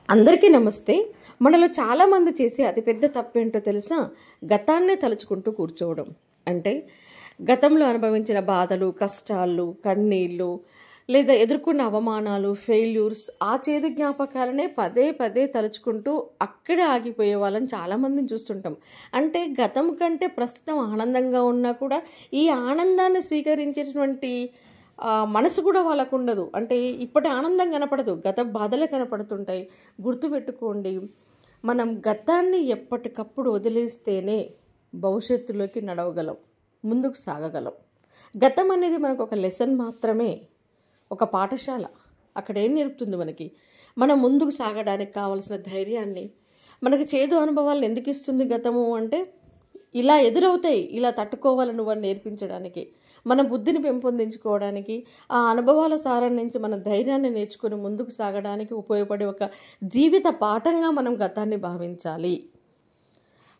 అందరికీ నమస్తే. మనలో చాలామంది చేసే అతిపెద్ద తప్పేంటో తెలుసా? గతాన్నే తలుచుకుంటూ కూర్చోవడం. అంటే గతంలో అనుభవించిన బాధలు, కష్టాలు, కన్నీళ్ళు, లేదా ఎదుర్కొన్న అవమానాలు, ఫెయిల్యూర్స్, ఆ చేదు జ్ఞాపకాలనే పదే పదే తలుచుకుంటూ అక్కడే ఆగిపోయే వాళ్ళని చాలామందిని చూస్తుంటాం. అంటే గతం కంటే ప్రస్తుతం ఆనందంగా ఉన్నా కూడా ఈ ఆనందాన్ని స్వీకరించేటువంటి మనసు కూడా వాళ్ళకు ఉండదు. అంటే ఇప్పటి ఆనందం కనపడదు, గత బాధలే కనపడుతుంటాయి. గుర్తుపెట్టుకోండి, మనం గతాన్ని ఎప్పటికప్పుడు వదిలేస్తేనే భవిష్యత్తులోకి నడవగలం, ముందుకు సాగగలం. గతం అనేది మనకు ఒక లెసన్ మాత్రమే, ఒక పాఠశాల. అక్కడ ఏం నేర్పుతుంది మనకి? మనం ముందుకు సాగడానికి కావలసిన ధైర్యాన్ని, మనకి చేదు అనుభవాలను ఎందుకు ఇస్తుంది గతము అంటే, ఇలా ఎదురవుతాయి, ఇలా తట్టుకోవాలి నువ్వు అని నేర్పించడానికి, మన బుద్ధిని పెంపొందించుకోవడానికి, ఆ అనుభవాల సారం నుంచి మన ధైర్యాన్ని నేర్చుకుని ముందుకు సాగడానికి ఉపయోగపడే ఒక జీవిత పాఠంగా మనం గతాన్ని భావించాలి.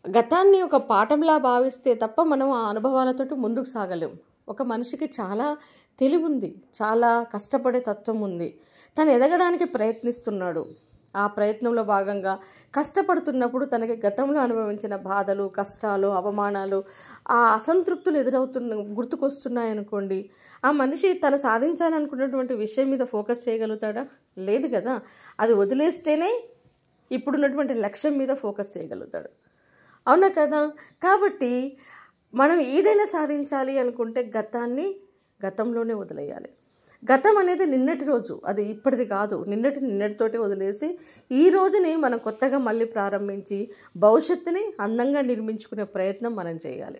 గతాన్ని ఒక పాఠంలా భావిస్తే తప్ప మనం ఆ అనుభవాలతోటి ముందుకు సాగలేం. ఒక మనిషికి చాలా తెలివి ఉంది, చాలా కష్టపడే తత్వం ఉంది, తను ఎదగడానికి ప్రయత్నిస్తున్నాడు. ఆ ప్రయత్నంలో భాగంగా కష్టపడుతున్నప్పుడు తనకి గతంలో అనుభవించిన బాధలు, కష్టాలు, అవమానాలు, ఆ అసంతృప్తులు గుర్తుకొస్తున్నాయనుకోండి, ఆ మనిషి తను సాధించాలనుకున్నటువంటి విషయం మీద ఫోకస్ చేయగలుగుతాడా? లేదు కదా. అది వదిలేస్తేనే ఇప్పుడున్నటువంటి లక్ష్యం మీద ఫోకస్ చేయగలుగుతాడు. అవునా కదా? కాబట్టి మనం ఏదైనా సాధించాలి అనుకుంటే గతాన్ని గతంలోనే వదిలేయాలి. గతం అనేది నిన్నటి రోజు, అది ఇప్పటిది కాదు. నిన్నటితోటే వదిలేసి ఈ రోజుని మనం కొత్తగా మళ్ళీ ప్రారంభించి భవిష్యత్తుని అందంగా నిర్మించుకునే ప్రయత్నం మనం చేయాలి.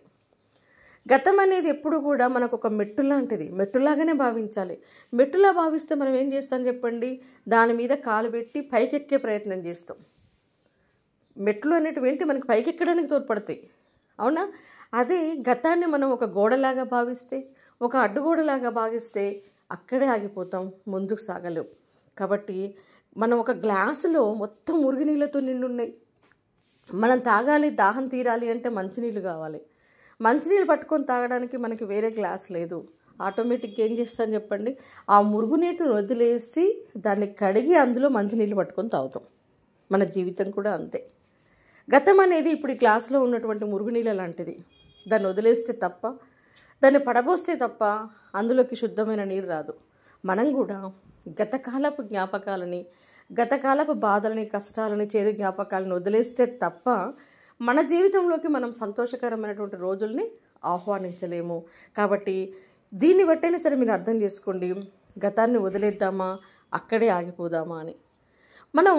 గతం అనేది ఎప్పుడు కూడా మనకు ఒక మెట్టు లాంటిది, మెట్టులాగానే భావించాలి. మెట్టులా భావిస్తే మనం ఏం చేస్తాం చెప్పండి? దాని మీద కాలు పెట్టి పైకెక్కే ప్రయత్నం చేస్తాం. మెట్లు అనేటివేంటి? మనకి పైకెక్కడానికి తోడ్పడతాయి, అవునా? అదే గతాన్ని మనం ఒక గోడలాగా భావిస్తే, ఒక అడ్డుగోడలాగా భావిస్తే అక్కడే ఆగిపోతాం, ముందుకు సాగలేం. కాబట్టి మనం ఒక గ్లాసులో మొత్తం మురుగునీళ్ళతో నిండున్నాయి, మనం తాగాలి, దాహం తీరాలి అంటే మంచినీళ్ళు కావాలి. మంచినీళ్ళు పట్టుకొని తాగడానికి మనకి వేరే గ్లాస్ లేదు. ఆటోమేటిక్గా ఏం చేస్తాను చెప్పండి? ఆ మురుగునీటిని వదిలేసి దాన్ని కడిగి అందులో మంచినీళ్ళు పట్టుకొని తాగుతాం. మన జీవితం కూడా అంతే. గతం అనేది ఇప్పుడు ఈ గ్లాసులో ఉన్నటువంటి మురుగునీళ్ళ లాంటిది. దాన్ని వదిలేస్తే తప్ప, దాన్ని పడబోస్తే తప్ప అందులోకి శుద్ధమైన నీరు రాదు. మనం కూడా గతకాలపు జ్ఞాపకాలని, గతకాలపు బాధలని, కష్టాలని, చేదు జ్ఞాపకాలను వదిలేస్తే తప్ప మన జీవితంలోకి మనం సంతోషకరమైనటువంటి రోజుల్ని ఆహ్వానించలేము. కాబట్టి దీన్ని బట్టైనా సరే మీరు అర్థం చేసుకోండి, గతాన్ని వదిలేద్దామా, అక్కడే ఆగిపోదామా అని. మనం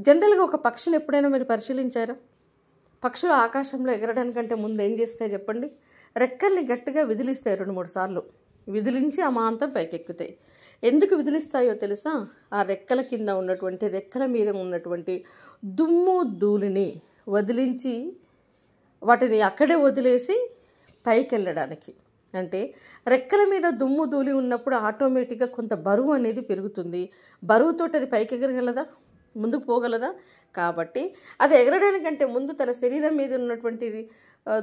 జనరల్గా ఒక పక్షిని ఎప్పుడైనా మీరు పరిశీలించారా? పక్షులు ఆకాశంలో ఎగరడానికంటే ముందు ఏం చేస్తాయి చెప్పండి? రెక్కల్ని గట్టిగా విదిలిస్తాయి 2-3 సార్లు. విదిలించి అమాంతం పైకెక్కుతాయి. ఎందుకు విదిలిస్తాయో తెలుసా? ఆ రెక్కల కింద ఉన్నటువంటి, రెక్కల మీద ఉన్నటువంటి దుమ్ము ధూళిని వదిలించి వాటిని అక్కడే వదిలేసి పైకి వెళ్ళడానికి. అంటే రెక్కల మీద దుమ్ము ధూళి ఉన్నప్పుడు ఆటోమేటిక్గా కొంత బరువు అనేది పెరుగుతుంది. బరువుతోటి అది పైకి ఎగరగలదా? ముందుకు పోగలదా? కాబట్టి అది ఎగరడానికంటే ముందు తన శరీరం మీద ఉన్నటువంటి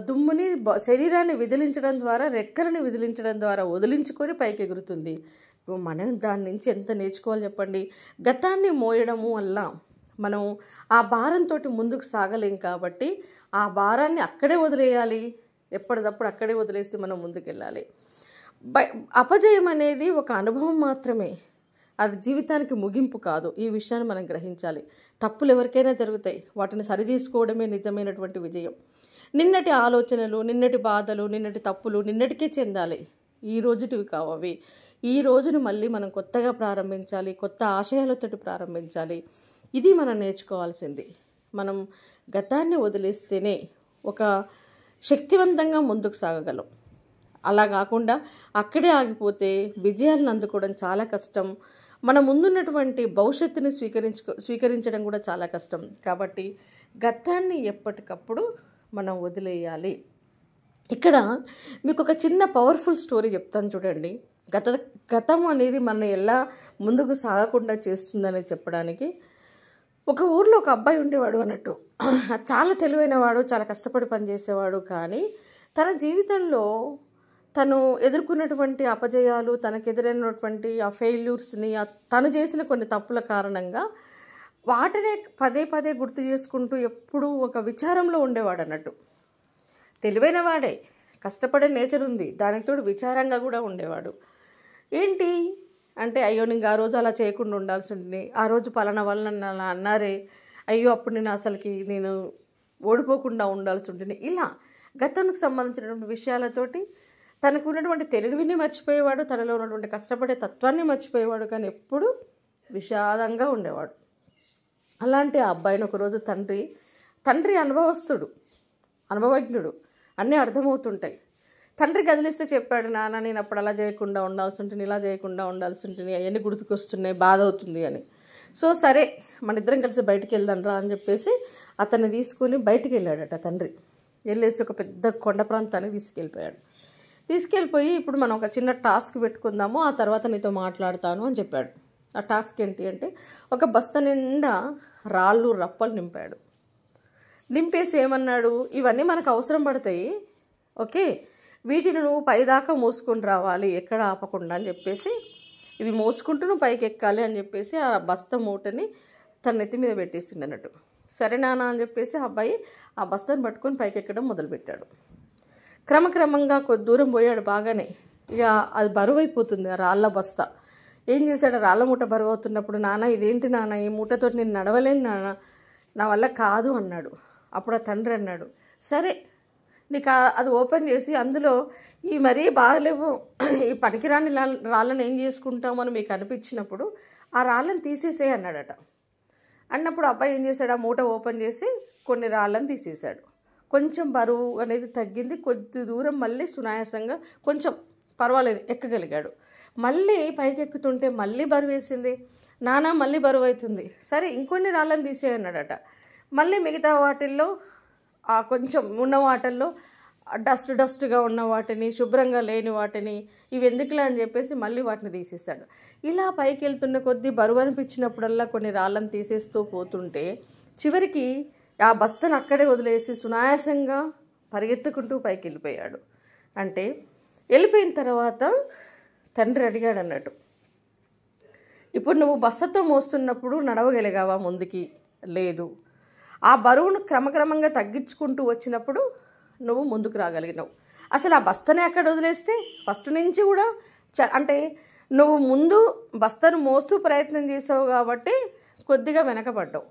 దుమ్ముని, శరీరాన్ని విదిలించడం ద్వారా, రెక్కలని విదిలించడం ద్వారా వదిలించుకొని పైకి ఎగురుతుంది. మనం దాని నుంచి ఎంత నేర్చుకోవాలి చెప్పండి? గతాన్ని మోయడము వల్ల మనం ఆ భారంతో ముందుకు సాగలేం. కాబట్టి ఆ భారాన్ని అక్కడే వదిలేయాలి, ఎప్పటికప్పుడు అక్కడే వదిలేసి మనం ముందుకెళ్ళాలి. అపజయం అనేది ఒక అనుభవం మాత్రమే, అది జీవితానికి ముగింపు కాదు. ఈ విషయాన్ని మనం గ్రహించాలి. తప్పులు ఎవరికైనా జరుగుతాయి, వాటిని సరిచేసుకోవడమే నిజమైనటువంటి విజయం. నిన్నటి ఆలోచనలు, నిన్నటి బాధలు, నిన్నటి తప్పులు నిన్నటికే చెందాలి, ఈ రోజుటివి కావవి. ఈ రోజును మళ్ళీ మనం కొత్తగా ప్రారంభించాలి, కొత్త ఆశయాలతో ప్రారంభించాలి. ఇది మనం నేర్చుకోవాల్సింది. మనం గతాన్ని వదిలేస్తేనే ఒక శక్తివంతంగా ముందుకు సాగగలం. అలా కాకుండా అక్కడే ఆగిపోతే విజయాలను అందుకోవడం చాలా కష్టం. మన ముందున్నటువంటి భవిష్యత్తుని స్వీకరించడం కూడా చాలా కష్టం. కాబట్టి గతాన్ని ఎప్పటికప్పుడు మనం వదిలేయాలి. ఇక్కడ మీకు ఒక చిన్న పవర్ఫుల్ స్టోరీ చెప్తాను చూడండి. గతం అనేది మనం ఎలా ముందుకు సాగకుండా చేస్తుందని చెప్పడానికి. ఒక ఊర్లో ఒక అబ్బాయి ఉండేవాడు అన్నట్టు. చాలా తెలివైన వాడు, చాలా కష్టపడి పనిచేసేవాడు. కానీ తన జీవితంలో తను ఎదుర్కొన్నటువంటి అపజయాలు, తనకు ఎదురైనటువంటి ఆ ఫెయిల్యూర్స్ని, తను చేసిన కొన్ని తప్పుల కారణంగా వాటినే పదే పదే గుర్తు చేసుకుంటూ ఎప్పుడూ ఒక విచారంలో ఉండేవాడు అన్నట్టు. తెలివైన వాడే, కష్టపడే నేచర్ ఉంది, దానికి తోడు విచారంగా కూడా ఉండేవాడు. ఏంటి అంటే, అయ్యో నేను ఆ రోజు అలా చేయకుండా ఉండాల్సి ఉంటుంది, ఆ రోజు పలానా వాళ్ళు నన్ను అలా అన్నారే, అయ్యో అప్పుడు నేను ఓడిపోకుండా ఉండాల్సి ఉంటుంది. ఇలా గతానికి సంబంధించినటువంటి విషయాలతోటి తనకు ఉన్నటువంటి తెలివిని మర్చిపోయేవాడు, తనలో ఉన్నటువంటి కష్టపడే తత్వాన్ని మర్చిపోయేవాడు, కానీ ఎప్పుడు విషాదంగా ఉండేవాడు. అలాంటి ఆ అబ్బాయిని ఒకరోజు తండ్రి అనుభవజ్ఞుడు, అన్నీ అర్థమవుతుంటాయి. తండ్రి కదిలిస్తే చెప్పాడు, నాన్న నేను అప్పుడు అలా చేయకుండా ఉండాల్సి ఉంటుంది, ఇలా చేయకుండా ఉండాల్సి ఉంటుంది, అవన్నీ గుర్తుకొస్తున్నాయి, బాధ అవుతుంది అని. సో సరే మన ఇద్దరం కలిసి బయటికి వెళ్దాం రా అని చెప్పేసి అతన్ని తీసుకొని బయటికి వెళ్ళాడట తండ్రి. వెళ్ళేసి ఒక పెద్ద కొండ ప్రాంతానికి తీసుకెళ్ళిపోయి ఇప్పుడు మనం ఒక చిన్న టాస్క్ పెట్టుకుందాము, ఆ తర్వాత నీతో మాట్లాడతాను అని చెప్పాడు. ఆ టాస్క్ ఏంటి అంటే, ఒక బస్తా నిండా రాళ్ళు రప్పలు నింపేసి ఏమన్నాడు, ఇవన్నీ మనకు అవసరం పడతాయి, ఓకే, వీటిని నువ్వు పైదాకా మోసుకొని రావాలి ఎక్కడ ఆపకుండా అని చెప్పేసి, ఇవి మోసుకుంటూ నువ్వు పైకి ఎక్కాలి అని చెప్పేసి ఆ బస్తా మూటని తన నెత్తి మీద పెట్టేసింది అన్నట్టు. సరే నాన్న అని చెప్పేసి అబ్బాయి ఆ బస్తాను పట్టుకొని పైకి ఎక్కడం మొదలుపెట్టాడు. క్రమక్రమంగా కొద్ది దూరం పోయాడు బాగానే. ఇక అది బరువు అయిపోతుంది ఆ రాళ్ళ బస్తా. ఏం చేశాడు, రాళ్ళ మూట బరువు అవుతున్నప్పుడు, నాన్న ఇదేంటి నాన్న, ఈ మూటతో నేను నడవలేను నాన్న, నా వల్ల కాదు అన్నాడు. అప్పుడు ఆ తండ్రి అన్నాడు, సరే నీకు అది ఓపెన్ చేసి అందులో ఈ మరీ బాగలేవు ఈ పనికిరాని రాళ్ళని ఏం చేసుకుంటామని మీకు అనిపించినప్పుడు ఆ రాళ్ళని తీసేసే అన్నాడట. అన్నప్పుడు అబ్బాయి ఏం చేశాడు, ఆ మూట ఓపెన్ చేసి కొన్ని రాళ్ళని తీసేశాడు. కొంచెం బరువు అనేది తగ్గింది, కొద్ది దూరం మళ్ళీ సునాయాసంగా కొంచెం పర్వాలేదు ఎక్కగలిగాడు. మళ్ళీ పైకి ఎక్కుతుంటే మళ్ళీ బరువు వేసింది, నానా మళ్ళీ బరువు అవుతుంది, సరే ఇంకొన్ని రాళ్ళని తీసేయన్నాడట. మళ్ళీ మిగతా వాటిల్లో కొంచెం ఉన్న వాటిల్లో డస్ట్గా ఉన్న వాటిని, శుభ్రంగా లేని వాటిని, ఇవి ఎందుకులే అని చెప్పేసి మళ్ళీ వాటిని తీసేశాడు. ఇలా పైకి వెళ్తున్న కొద్దీ బరువు అనిపించినప్పుడల్లా కొన్ని రాళ్ళని తీసేస్తూ పోతుంటే చివరికి ఆ బస్తను అక్కడే వదిలేసి సునాయాసంగా పరిగెత్తుకుంటూ పైకి వెళ్ళిపోయాడు. అంటే వెళ్ళిపోయిన తర్వాత తండ్రి అడిగాడు అన్నట్టు, ఇప్పుడు నువ్వు బస్తతో మోస్తున్నప్పుడు నడవగలిగావా ముందుకి? లేదు. ఆ బరువును క్రమక్రమంగా తగ్గించుకుంటూ వచ్చినప్పుడు నువ్వు ముందుకు రాగలిగినావు. అసలు ఆ బస్తని అక్కడ వదిలేస్తే ఫస్ట్ నుంచి కూడా అంటే నువ్వు ముందు బస్తను మోస్తూ ప్రయత్నం చేసావు కాబట్టి కొద్దిగా వెనకబడ్డావు.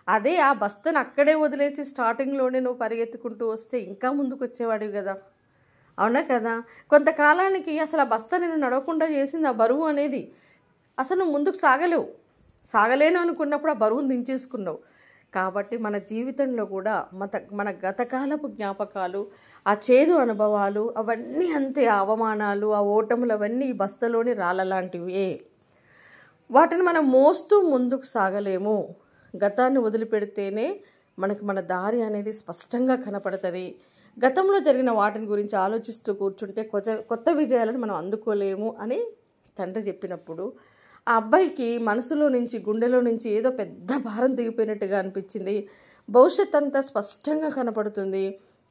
అదే ఆ బస్తను అక్కడే వదిలేసి స్టార్టింగ్లోనే నువ్వు పరిగెత్తుకుంటూ వస్తే ఇంకా ముందుకు వచ్చేవాడివి కదా, అవునా కదా? కొంతకాలానికి అసలు ఆ బస్తా నేను నడవకుండా చేసింది ఆ బరువు అనేది. అసలు నువ్వు ముందుకు సాగలేను అనుకున్నప్పుడు ఆ బరువును దించేసుకున్నావు. కాబట్టి మన జీవితంలో కూడా మన గతకాలపు జ్ఞాపకాలు, ఆ చేదు అనుభవాలు అవన్నీ అంతే, ఆ అవమానాలు, ఆ ఓటములు అవన్నీ ఈ బస్తలోని రాళ్ళలాంటివే. వాటిని మనం మోస్తూ ముందుకు సాగలేము. గతాన్ని వదిలిపెడితేనే మనకి మన దారి అనేది స్పష్టంగా కనపడుతుంది. గతంలో జరిగిన వాటిని గురించి ఆలోచిస్తూ కూర్చుంటే కొత్త విజయాలను మనం అందుకోలేము అని తండ్రి చెప్పినప్పుడు ఆ అబ్బాయికి మనసులో నుంచి, గుండెలో నుంచి ఏదో పెద్ద భారం దిగిపోయినట్టుగా అనిపించింది. భవిష్యత్ అంతా స్పష్టంగా కనపడుతుంది.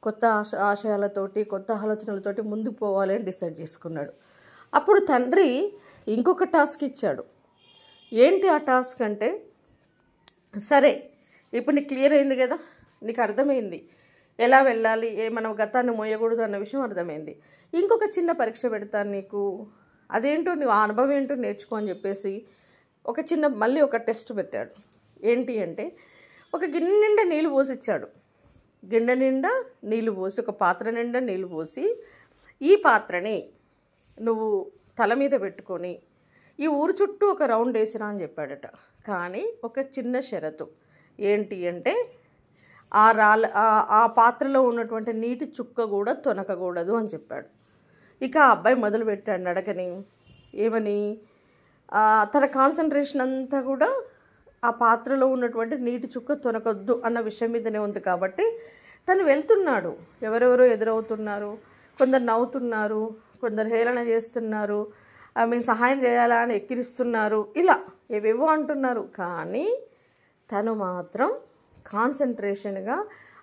కొత్త ఆశయాలతోటి, కొత్త ఆలోచనలతోటి ముందుకు పోవాలి అని డిసైడ్ చేసుకున్నాడు. అప్పుడు తండ్రి ఇంకొక టాస్క్ ఇచ్చాడు. ఏంటి ఆ టాస్క్ అంటే, సరే ఇప్పుడు నీకు క్లియర్ అయింది కదా, నీకు అర్థమైంది ఎలా వెళ్ళాలి, మనం గతాన్ని మోయకూడదు అన్న విషయం అర్థమైంది. ఇంకొక చిన్న పరీక్ష పెడతాను నీకు, అదేంటో నువ్వు ఆ అనుభవం ఏంటో నేర్చుకో అని చెప్పేసి మళ్ళీ ఒక టెస్ట్ పెట్టాడు. ఏంటి అంటే, ఒక గిన్నె నిండా నీళ్ళు పోసి ఇచ్చాడు. గిన్నె నిండా నీళ్ళు పోసి, ఒక పాత్ర నిండా నీళ్ళు పోసి, ఈ పాత్రని నువ్వు తల మీద పెట్టుకొని ఈ ఊరు చుట్టూ ఒక రౌండ్ వేసిరా అని చెప్పాడట. కానీ ఒక చిన్న షరతు ఏంటి అంటే, ఆ పాత్రలో ఉన్నటువంటి నీటి చుక్క కూడా తొనకకూడదు అని చెప్పాడు. ఇక ఆ అబ్బాయి మొదలుపెట్టాడు నడకని. ఏమని, తన కాన్సన్ట్రేషన్ అంతా కూడా ఆ పాత్రలో ఉన్నటువంటి నీటి చుక్క తొనకొద్దు అన్న విషయం మీదనే ఉంది. కాబట్టి తను వెళ్తున్నాడు, ఎవరెవరో ఎదురవుతున్నారు, కొందరు నవ్వుతున్నారు, కొందరు హేళన చేస్తున్నారు, మేము సహాయం చేయాలా అని ఎక్కిరిస్తున్నారు, ఇలా ఏవేవో అంటున్నారు. కానీ తను మాత్రం కాన్సన్ట్రేషన్గా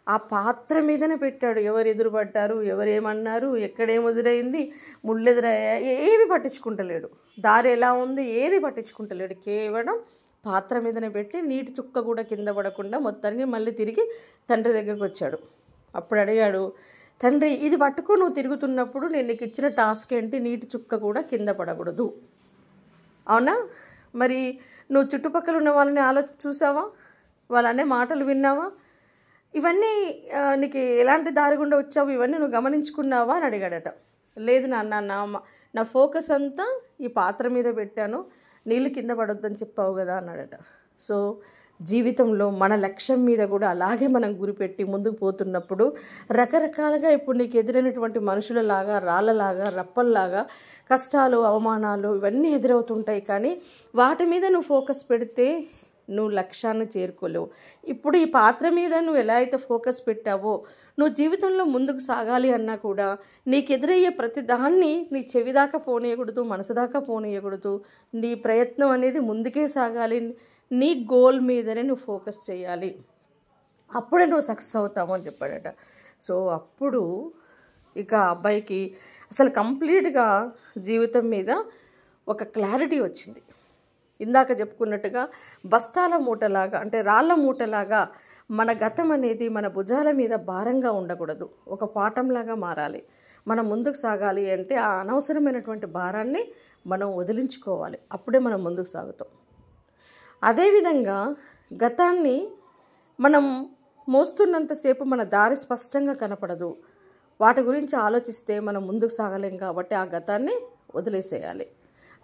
ఆ పాత్ర మీదనే పెట్టాడు. ఎవరు ఎదురుపడ్డారు, ఎవరేమన్నారు, ఎక్కడేం ఎదురైంది, ముళ్ళు ఎదురయ్యా, ఏవి పట్టించుకుంటలేడు. దారి ఎలా ఉంది ఏది పట్టించుకుంటలేడు. కేవలం పాత్ర మీదనే పెట్టి నీటి చుక్క కూడా కింద పడకుండా మొత్తానికి మళ్ళీ తిరిగి తండ్రి దగ్గరికి వచ్చాడు. అప్పుడు అడిగాడు, తండ్రి ఇది పట్టుకో, నువ్వు తిరుగుతున్నప్పుడు నేను నీకు ఇచ్చిన టాస్క్ ఏంటి, నీటి చుక్క కూడా కింద పడకూడదు. అవునా? మరి నువ్వు చుట్టుపక్కల ఉన్న వాళ్ళని చూసావా, వాళ్ళనే మాటలు విన్నావా, ఇవన్నీ నీకు ఎలాంటి దారి గుండా వచ్చావు, ఇవన్నీ నువ్వు గమనించుకున్నావా అని అడిగాడట. లేదు నాన్న, నా ఫోకస్ అంతా ఈ పాత్ర మీద పెట్టాను, నీళ్ళు కింద పడొద్దని చెప్పావు కదా అన్నాడట. సో జీవితంలో మన లక్ష్యం మీద కూడా అలాగే మనం గురిపెట్టి ముందుకు పోతున్నప్పుడు రకరకాలుగా ఇప్పుడు నీకు ఎదురైనటువంటి మనుషులలాగా, రాళ్ళలాగా, రప్పల్లాగా కష్టాలు, అవమానాలు ఇవన్నీ ఎదురవుతుంటాయి. కానీ వాటి మీద నువ్వు ఫోకస్ పెడితే నువ్వు లక్ష్యాన్ని చేరుకోలేవు. ఇప్పుడు ఈ పాత్ర మీద నువ్వు ఎలా అయితే ఫోకస్ పెట్టావో, నువ్వు జీవితంలో ముందుకు సాగాలి అన్నా కూడా నీకు ఎదురయ్యే ప్రతి దాన్ని నీ చెవి దాకా పోనీయకూడదు, మనసు దాకా పోనీయకూడదు. నీ ప్రయత్నం అనేది ముందుకే సాగాలి. నీ గోల్ మీదనే నువ్వు ఫోకస్ చేయాలి, అప్పుడే నువ్వు సక్సెస్ అవుతావు అని చెప్పాడట. సో అప్పుడు ఇక అబ్బాయికి అసలు కంప్లీట్గా జీవితం మీద ఒక క్లారిటీ వచ్చింది. ఇందాక చెప్పుకున్నట్టుగా బస్తాల మూటలాగా, అంటే రాళ్ళ మూటలాగా మన గతం అనేది మన భుజాల మీద భారంగా ఉండకూడదు, ఒక పాఠంలాగా మారాలి. మనం ముందుకు సాగాలి అంటే ఆ అనవసరమైనటువంటి భారాన్ని మనం వదిలించుకోవాలి, అప్పుడే మనం ముందుకు సాగుతాం. అదేవిధంగా గతాన్ని మనం మోస్తున్నంతసేపు మన దారి స్పష్టంగా కనపడదు. వాటి గురించి ఆలోచిస్తే మనం ముందుకు సాగలేం. కాబట్టి ఆ గతాన్ని వదిలేసేయాలి.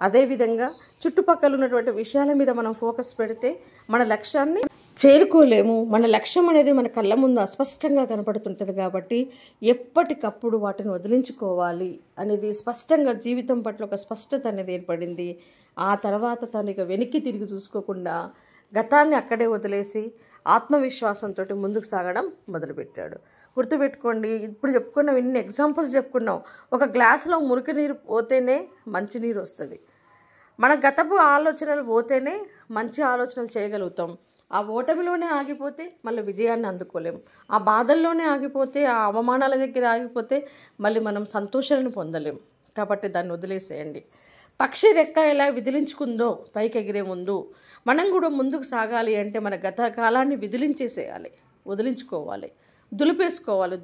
అదేవిధంగా చుట్టుపక్కల ఉన్నటువంటి విషయాల మీద మనం ఫోకస్ పెడితే మన లక్ష్యాన్ని చేరుకోలేము. మన లక్ష్యం అనేది మన కళ్ళ ముందు అస్పష్టంగా కనపడుతుంటుంది. కాబట్టి ఎప్పటికప్పుడు వాటిని వదిలించుకోవాలి అనేది స్పష్టంగా జీవితం పట్ల ఒక స్పష్టత అనేది ఏర్పడింది. ఆ తర్వాత తను ఇక వెనక్కి తిరిగి చూసుకోకుండా గతాన్ని అక్కడే వదిలేసి ఆత్మవిశ్వాసంతో ముందుకు సాగడం మొదలుపెట్టాడు. గుర్తుపెట్టుకోండి, ఇప్పుడు చెప్పుకున్నాం, ఇన్ని ఎగ్జాంపుల్స్ చెప్పుకున్నాం. ఒక గ్లాసులో మురికి నీరు పోతేనే మంచి నీరు వస్తుంది. మన గతపు ఆలోచనలు పోతేనే మంచి ఆలోచనలు చేయగలుగుతాం. ఆ ఓటమిలోనే ఆగిపోతే మళ్ళీ విజయాన్ని అందుకోలేం. ఆ బాధల్లోనే ఆగిపోతే, ఆ అవమానాల దగ్గర ఆగిపోతే మళ్ళీ మనం సంతోషాలను పొందలేం. కాబట్టి దాన్ని వదిలేసేయండి. పక్షి రెక్క ఎలా విదిలించుకుందో పైకి ఎగిరే ముందు మనం కూడా ముందుకు సాగాలి అంటే మన గత కాలాన్ని విదిలించేసేయాలి, వదిలించుకోవాలి, దులిపేసుకోవాలి.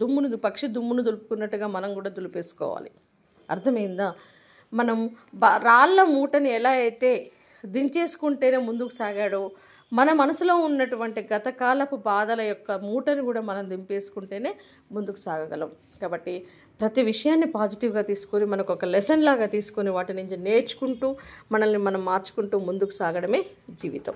పక్షి దుమ్మును దులుపుకున్నట్టుగా మనం కూడా దులిపేసుకోవాలి. అర్థమైందా? మనం రాళ్ళ మూటని ఎలా అయితే దించేసుకుంటేనే ముందుకు సాగాడో, మన మనసులో ఉన్నటువంటి గతకాలపు బాధల యొక్క మూటను కూడా మనం దింపేసుకుంటేనే ముందుకు సాగగలం. కాబట్టి ప్రతి విషయాన్ని పాజిటివ్గా తీసుకొని, మనకు ఒక లెసన్ లాగా తీసుకొని వాటి నుంచి నేర్చుకుంటూ మనల్ని మనం మార్చుకుంటూ ముందుకు సాగడమే జీవితం.